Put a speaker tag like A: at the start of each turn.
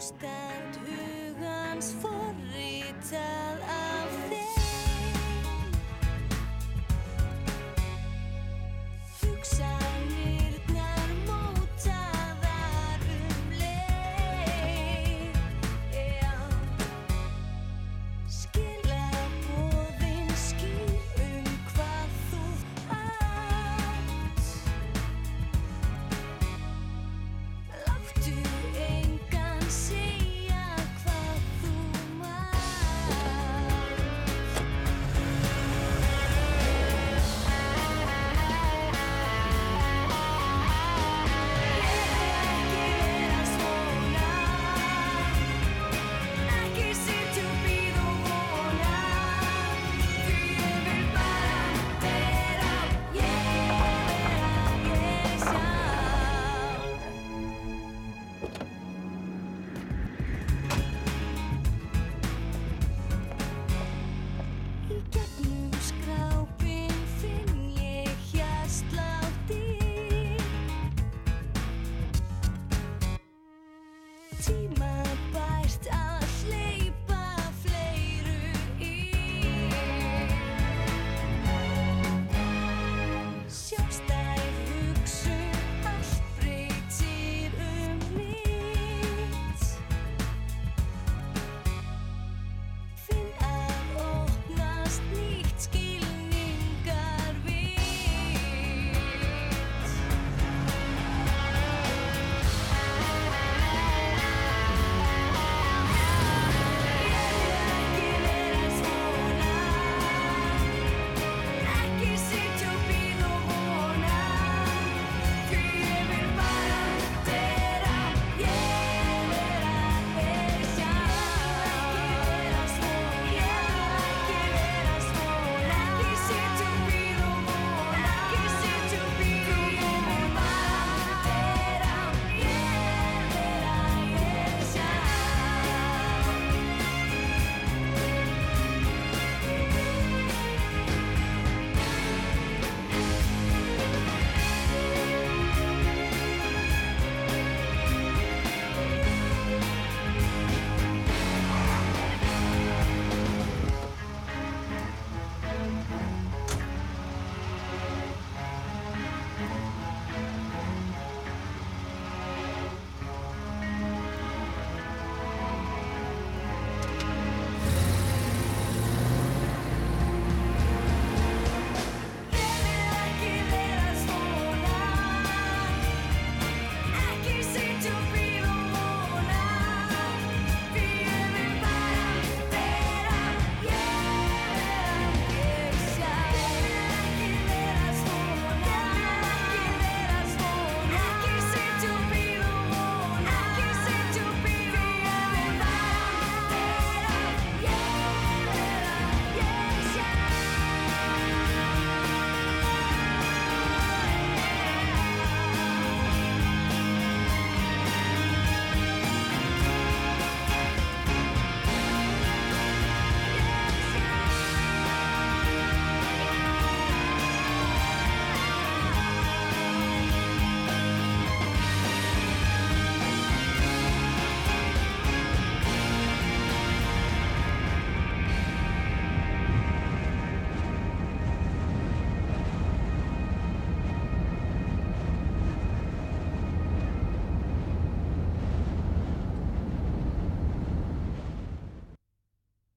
A: stend hugans forritað af þeim. Hugsanirnar mótaðar leið, já. Skilaboðin skýr hvað þú átt. Láttu engan segja hvað þú mátt. Ekki vera svona, ekki sitja og bíða og vona, því ég vil bara vera ég sjálf. Í gegnum skrápinn finn ég hjartsláttinn. Tíminn